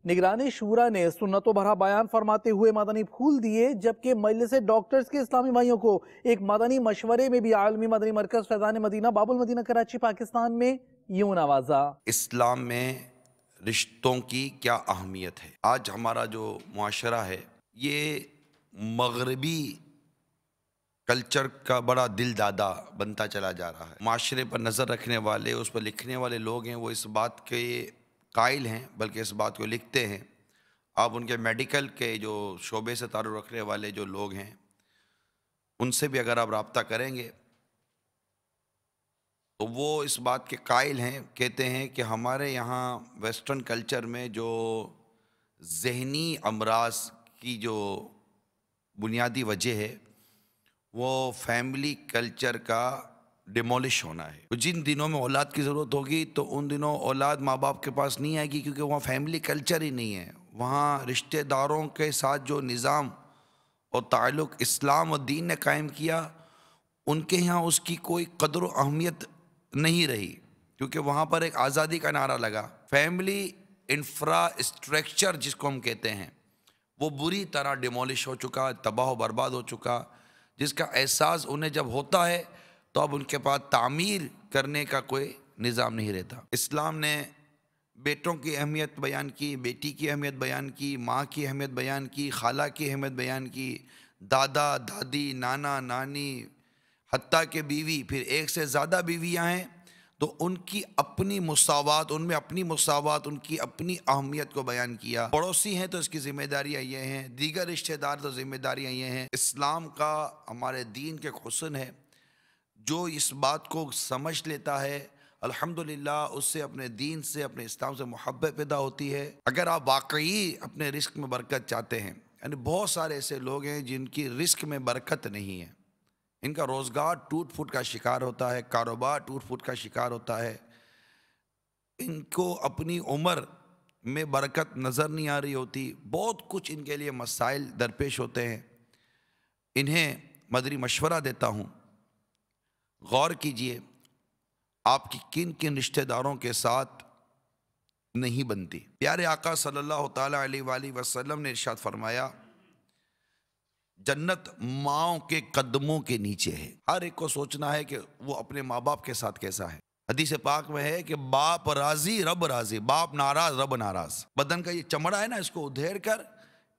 निगरानी शूरा ने सुन्नतों भरा बयान फरमाते हुए मदनी फूल दिए, जबकि मजलिस डॉक्टर्स के इस्लामी भाइयों को एक मदनी मशवरे में भी आलमी मदनी मरकज फैजान मदीना बाबुल मदीना कराची पाकिस्तान में यूं नवाजा। इस्लाम में रिश्तों की क्या अहमियत है। आज हमारा जो मुआशरा है ये मगरबी कल्चर का बड़ा दिल दादा बनता चला जा रहा है। माशरे पर नज़र रखने वाले, उस पर लिखने वाले लोग हैं, वो इस बात के कायल हैं, बल्कि इस बात को लिखते हैं। आप उनके मेडिकल के जो शोबे से ताल्लुक़ रखने वाले जो लोग हैं उनसे भी अगर आप रब्ता करेंगे तो वो इस बात के कायल हैं, कहते हैं कि हमारे यहाँ वेस्टर्न कल्चर में जो ज़हनी अमराज की जो बुनियादी वजह है वो फैमिली कल्चर का डिमोलिश होना है। तो जिन दिनों में औलाद की ज़रूरत होगी तो उन दिनों औलाद माँ बाप के पास नहीं आएगी, क्योंकि वहाँ फैमिली कल्चर ही नहीं है। वहाँ रिश्तेदारों के साथ जो निज़ाम और ताल्लुक़ इस्लाम और दीन ने कायम किया, उनके यहाँ उसकी कोई कदर व अहमियत नहीं रही, क्योंकि वहाँ पर एक आज़ादी का नारा लगा। फैमिली इंफ्रास्ट्रक्चर जिसको हम कहते हैं वो बुरी तरह डिमोलिश हो चुका, तबाह बर्बाद हो चुका, जिसका एहसास उन्हें जब होता है तो अब उनके पास तामीर करने का कोई निज़ाम नहीं रहता। इस्लाम ने बेटों की अहमियत बयान की, बेटी की अहमियत बयान की, माँ की अहमियत बयान की, खाला की अहमियत बयान की, दादा दादी, नाना नानी, हत्ता के बीवी, फिर एक से ज़्यादा बीवियाँ हैं तो उनकी अपनी मुसावात, उनमें अपनी मुसावात, उनकी अपनी अहमियत को बयान किया। पड़ोसी हैं तो इसकी ज़िम्मेदारियाँ ये हैं, दीगर रिश्तेदार तो ज़िम्मेदारियाँ ये हैं। इस्लाम का, हमारे दीन के हुस्न है, जो इस बात को समझ लेता है अल्हम्दुलिल्लाह उससे अपने दीन से, अपने इस्लाम से मोहब्बत पैदा होती है। अगर आप वाकई अपने रिस्क में बरकत चाहते हैं, यानी बहुत सारे ऐसे लोग हैं जिनकी रिस्क में बरकत नहीं है, इनका रोज़गार टूट फूट का शिकार होता है, कारोबार टूट फूट का शिकार होता है, इनको अपनी उम्र में बरकत नज़र नहीं आ रही होती, बहुत कुछ इनके लिए मसाइल दरपेश होते हैं। इन्हें मदनी मशवरा देता हूँ, गौर कीजिए आपकी किन किन रिश्तेदारों के साथ नहीं बनती। प्यारे आका सल्लल्लाहु ताला अलैहि वसल्लम ने इरशाद फरमाया, जन्नत माओ के कदमों के नीचे है। हर एक को सोचना है कि वो अपने माँ बाप के साथ कैसा है। हदीस पाक में है कि बाप राजी रब राजी, बाप नाराज रब नाराज। बदन का ये चमड़ा है ना, इसको उधेड़ कर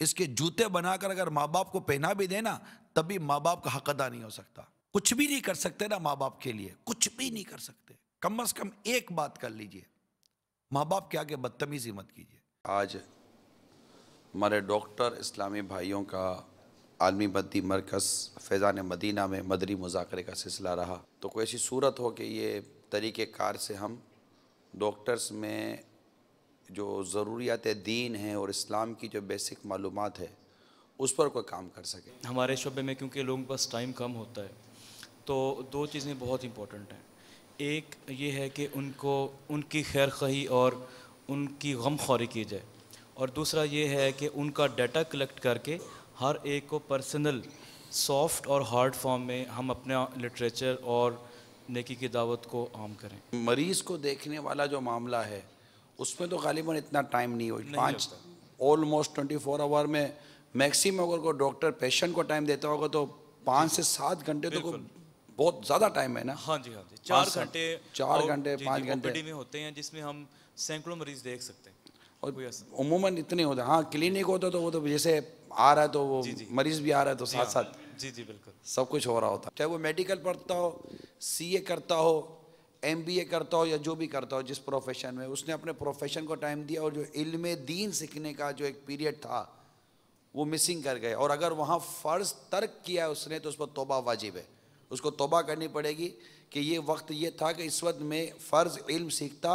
इसके जूते बनाकर अगर माँ बाप को पहना भी देना तभी माँ बाप का हक अदा नहीं हो सकता। कुछ भी नहीं कर सकते ना माँ बाप के लिए, कुछ भी नहीं कर सकते। कम से कम एक बात कर लीजिए, माँ बाप के आगे बदतमीजी मत कीजिए। आज हमारे डॉक्टर इस्लामी भाइयों का आलमी मदनी मरकज़ फैज़ान मदीना में मदनी मुज़ाकरे का सिलसिला रहा, तो कोई ऐसी सूरत हो कि ये तरीक़ेकार से हम डॉक्टर्स में जो ज़रूरियात दीन हैं और इस्लाम की जो बेसिक मालूमात है उस पर कोई काम कर सके। हमारे शोबे में क्योंकि लोगों के पास टाइम कम होता है तो दो चीज़ें बहुत इम्पोर्टेंट हैं। एक ये है कि उनको उनकी खैर ख़्वाही और उनकी गमख्वारी की जाए, और दूसरा ये है कि उनका डाटा कलेक्ट करके हर एक को पर्सनल सॉफ्ट और हार्ड फॉर्म में हम अपना लिटरेचर और नेकी की दावत को आम करें। मरीज़ को देखने वाला जो मामला है उसमें तो गालिबन इतना टाइम नहीं हो, नहीं ऑलमोस्ट 24 आवर में मैक्सिमम अगर कोई डॉक्टर पेशेंट को टाइम देता होगा तो 5 से 7 घंटे तो बहुत ज़्यादा टाइम है ना। हाँ जी, हाँ जी, 4 घंटे 5 घंटे ओपीडी में होते हैं जिसमें हम सैकड़ों मरीज़ देख सकते हैं। और उमूमन इतने होते हैं। हाँ, क्लिनिक होता तो वो तो जैसे आ रहा है तो वो मरीज़ भी आ रहा है तो साथ साथ जी बिल्कुल सब कुछ हो रहा होता है। चाहे वो मेडिकल पढ़ता हो, सीए करता हो, एमबीए करता हो या जो भी करता हो, जिस प्रोफेशन में उसने अपने प्रोफेशन को टाइम दिया और जो इल्म दीन सीखने का जो एक पीरियड था वो मिसिंग कर गए। और अगर वहाँ फ़र्ज़ तर्क किया उसने तो उस पर तौबा वाजिब है, उसको तौबा करनी पड़ेगी कि ये वक्त ये था कि इस वक्त में फ़र्ज़ इल्म सीखता,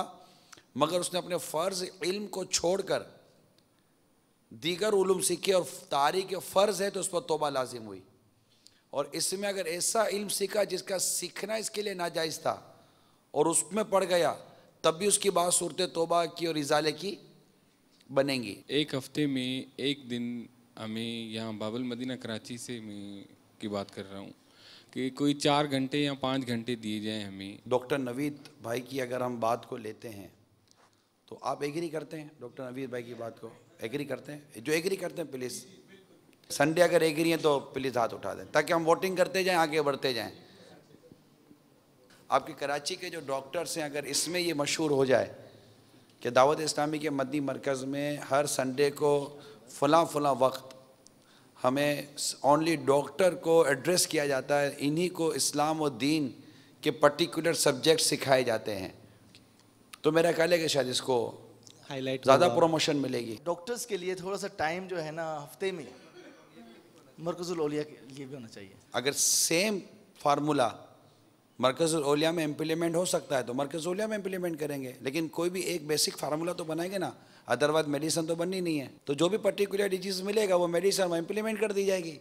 मगर उसने अपने फ़र्ज़ इल्म को छोड़कर दीगर उलूम सीखे और तारीख़ फ़र्ज़ है तो उस पर तौबा लाजिम हुई। और इसमें अगर ऐसा इल्म सीखा जिसका सीखना इसके लिए नाजायज़ था और उसमें पड़ गया तब भी उसकी बात सूरत तौबा की और इजाले की बनेंगी। एक हफ्ते में एक दिन हमें यहाँ बाबुल मदीना कराची से मैं की बात कर रहा हूँ कि कोई 4 घंटे या 5 घंटे दिए जाएँ हमें। डॉक्टर नवीद भाई की अगर हम बात को लेते हैं तो आप एग्री करते हैं डॉक्टर नवीद भाई की बात को? एग्री करते हैं? जो एग्री करते हैं प्लीज़ संडे अगर एग्री हैं तो प्लीज़ हाथ उठा दें ताकि हम वोटिंग करते जाएं, आगे बढ़ते जाएं। आपके कराची के जो डॉक्टर्स हैं अगर इसमें ये मशहूर हो जाए कि दावत इस्लामी के मदनी मरकज़ में हर संडे को फ़लाँ वक्त हमें ओनली डॉक्टर को एड्रेस किया जाता है, इन्हीं को इस्लाम और दीन के पर्टिकुलर सब्जेक्ट सिखाए जाते हैं, तो मेरा ख्याल है कि शायद इसको हाईलाइट ज़्यादा प्रमोशन मिलेगी। डॉक्टर्स के लिए थोड़ा सा टाइम जो है ना हफ्ते में मरकज़ुल औलिया के लिए भी होना चाहिए। अगर सेम फार्मूला मरकज़ुल औलिया में इम्प्लीमेंट हो सकता है तो मरकज़ुल औलिया में इम्प्लीमेंट करेंगे, लेकिन कोई भी एक बेसिक फार्मूला तो बनाएंगे ना, अदरवाइज मेडिसिन तो बननी नहीं है। तो जो भी पर्टिकुलर डिजीज़ मिलेगा वो मेडिसिन में इम्प्लीमेंट कर दी जाएगी।